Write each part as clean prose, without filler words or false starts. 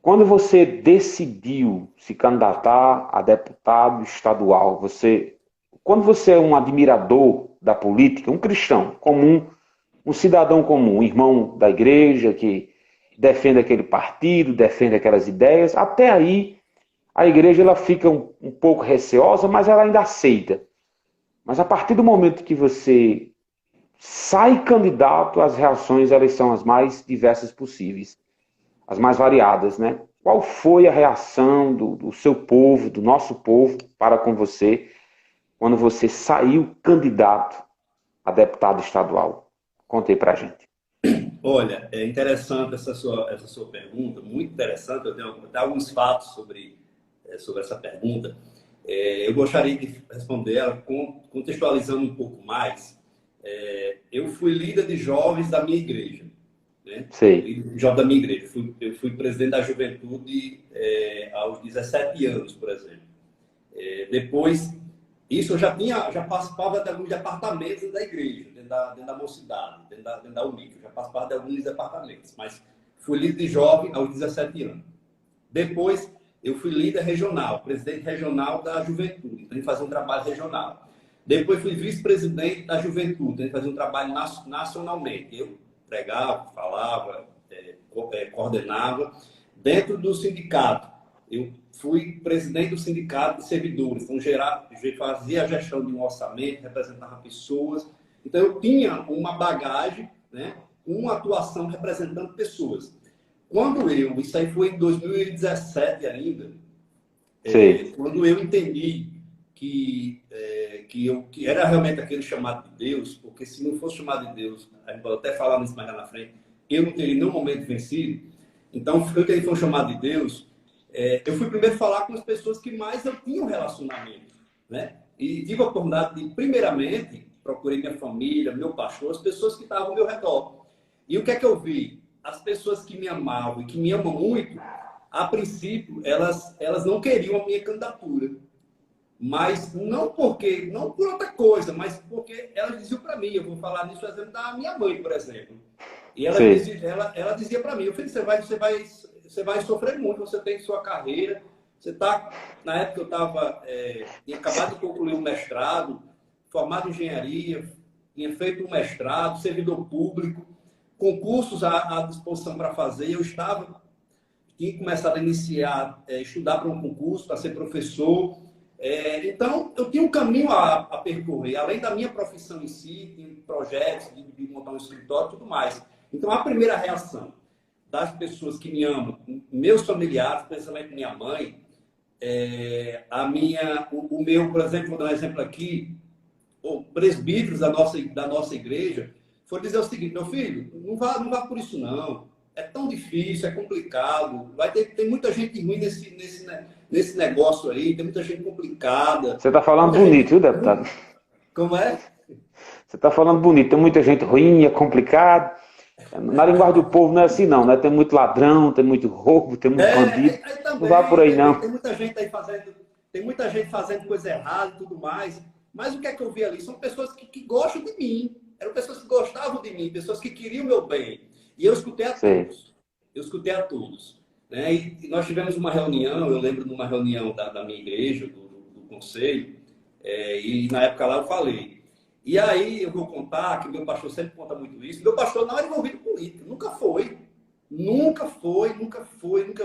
Quando você decidiu se candidatar a deputado estadual, quando você é um admirador da política, um cristão comum, um cidadão comum, um irmão da igreja que defende aquele partido, defende aquelas ideias, até aí a igreja ela fica um pouco receosa, mas ela ainda aceita. Mas a partir do momento que você sai candidato, as reações elas são as mais diversas possíveis, as mais variadas, né? Qual foi a reação do seu povo, do nosso povo, para com você, quando você saiu candidato a deputado estadual? Conte aí pra gente. Olha, é interessante essa sua pergunta, muito interessante. Eu tenho até alguns fatos sobre essa pergunta. Eu gostaria de responder ela contextualizando um pouco mais. Eu fui líder de jovens da minha igreja, né? Sei. Líder de jovens da minha igreja. Eu fui presidente da juventude aos 17 anos, por exemplo. Depois, isso eu já participava de alguns departamentos da igreja, dentro da mocidade, dentro da UNIC. Eu já participava de alguns departamentos, mas fui líder de jovem aos 17 anos. Depois, eu fui líder regional, presidente regional da juventude, então a gente fazia um trabalho regional. Depois fui vice-presidente da juventude, a gente fazia um trabalho nacionalmente. Eu pregava, falava, coordenava. Dentro do sindicato, eu fui presidente do sindicato de servidores, então fazia a gestão de um orçamento, representava pessoas. Então eu tinha uma bagagem, né, uma atuação representando pessoas. Isso aí foi em 2017 ainda, quando eu entendi que era realmente aquele chamado de Deus, porque se não fosse chamado de Deus, a gente pode até falar nisso mais lá na frente, eu não teria em nenhum momento vencido. Então, eu entendi que foi um chamado de Deus. Eu fui primeiro falar com as pessoas que mais eu tinha um relacionamento, né? E tive a oportunidade de, primeiramente, procurei minha família, meu pastor, as pessoas que estavam ao meu redor. E o que é que eu vi? As pessoas que me amavam e que me amam muito, a princípio, elas não queriam a minha candidatura. Mas não por outra coisa, mas porque elas diziam para mim, eu vou falar nisso, por exemplo, da minha mãe, por exemplo. E ela dizia para mim, eu falei, você vai sofrer muito, você tem sua carreira, na época eu tinha acabado de concluir um mestrado, formado em engenharia, tinha feito um mestrado, servidor público, concursos à disposição para fazer, tinha começado a estudar para um concurso, para ser professor. Então, eu tinha um caminho a percorrer, além da minha profissão em si, tinha projetos de montar um escritório e tudo mais. Então, a primeira reação das pessoas que me amam, meus familiares, principalmente minha mãe, por exemplo, vou dar um exemplo aqui, presbíteros da nossa igreja, foram dizer o seguinte: meu filho, não vá por isso não, é tão difícil, é complicado, tem muita gente ruim nesse negócio aí, tem muita gente complicada. Você está falando bonito, viu, deputado? Como é? Você está falando bonito, tem muita gente ruim, é complicado. Na linguagem do povo não é assim não, né? Tem muito ladrão, tem muito roubo, tem muito bandido. Também, não vá por aí não. Tem muita gente aí fazendo coisa errada e tudo mais. Mas o que é que eu vi ali? São pessoas que gostam de mim. Eram pessoas que gostavam de mim, pessoas que queriam o meu bem. E eu escutei a todos. Eu escutei a todos. Né? E nós tivemos uma reunião, eu lembro de uma reunião da minha igreja, do conselho, e na época lá eu falei. E aí eu vou contar, que meu pastor sempre conta muito isso, meu pastor não era envolvido em política, nunca foi. Nunca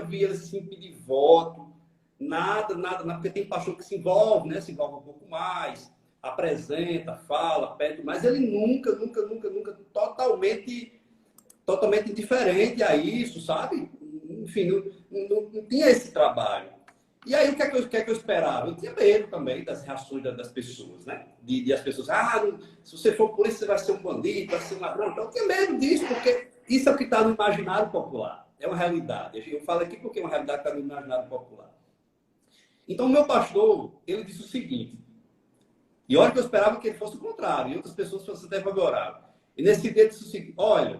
vi ele assim pedir voto, nada, porque tem pastor que se envolve, né? Se envolve um pouco mais, apresenta, fala, pede, mas ele nunca, totalmente indiferente a isso, sabe? Enfim, não tinha esse trabalho. E aí, o que é que eu esperava? Eu tinha medo também das reações das pessoas, né? De as pessoas, se você for por isso, você vai ser um bandido, vai ser um ladrão. Então, eu tinha medo disso, porque isso é o que está no imaginário popular. É uma realidade. Eu falo aqui porque é uma realidade que está no imaginário popular. Então, o meu pastor, ele disse o seguinte, e olha que eu esperava que ele fosse o contrário, e outras pessoas fossem até favoráveis. E nesse dia ele disse o seguinte: olha,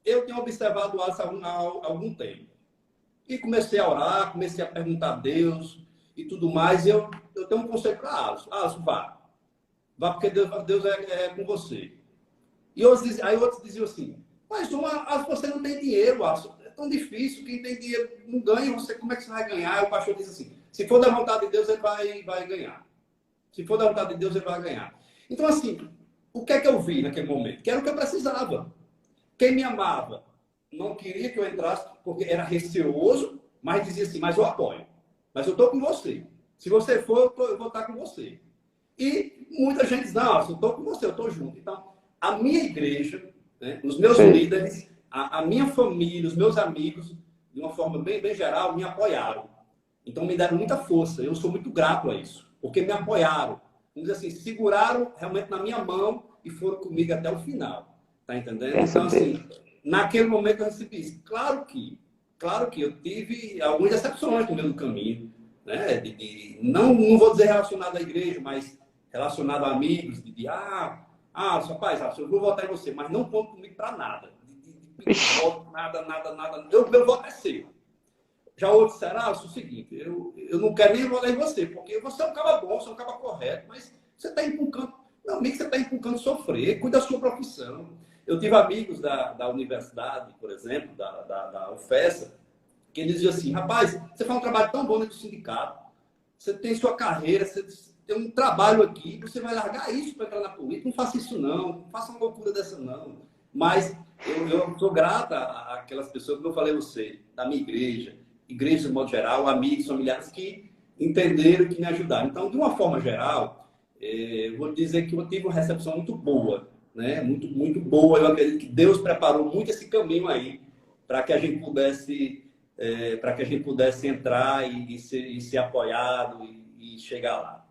eu tenho observado o Alisson há algum tempo. E comecei a orar, comecei a perguntar a Deus e tudo mais. E eu tenho um conselho para Alisson. Alisson, vá. Vá porque Deus é com você. E aí outros diziam assim: mas você não tem dinheiro, Alisson. tão difícil, quem tem dinheiro não ganha, você, como é que você vai ganhar? O pastor disse assim, se for da vontade de Deus, ele vai ganhar. Se for da vontade de Deus, ele vai ganhar. Então, assim, o que é que eu vi naquele momento? Que era o que eu precisava. Quem me amava não queria que eu entrasse, porque era receoso, mas dizia assim, mas eu apoio. Mas eu estou com você. Se você for, eu vou estar com você. E muita gente diz, não, eu estou com você, eu estou junto. Então, a minha igreja, né, os meus líderes, a minha família, os meus amigos, de uma forma bem geral, me apoiaram. Então, me deram muita força. Eu sou muito grato a isso, porque me apoiaram. Vamos dizer assim, seguraram realmente na minha mão e foram comigo até o final. Tá entendendo? Então, assim, naquele momento eu recebi isso. Claro que eu tive algumas decepções no meio do caminho, né? Não vou dizer relacionado à igreja, mas relacionado a amigos, seu pai, eu vou votar em você, mas não conta comigo para nada. Voto, nada. Meu voto é seu. Já outros será o seguinte, eu não quero nem votar em você, porque você é um cara bom, você é um cara correto, mas você está indo para um canto, não, amigo, você está indo para um canto sofrer, cuida da sua profissão. Eu tive amigos da universidade, por exemplo, da UFESA, que eles diziam assim, rapaz, você faz um trabalho tão bom dentro do sindicato, você tem sua carreira, você tem um trabalho aqui, você vai largar isso para entrar na política, não faça isso não faça uma loucura dessa não. Mas eu sou grata àquelas pessoas, como eu falei a você, da minha igreja de modo geral, amigos, familiares que entenderam e que me ajudaram. Então, de uma forma geral, eu vou dizer que eu tive uma recepção muito boa, né? Muito boa. Eu acredito que Deus preparou muito esse caminho aí para que a gente pudesse entrar e ser apoiado e chegar lá.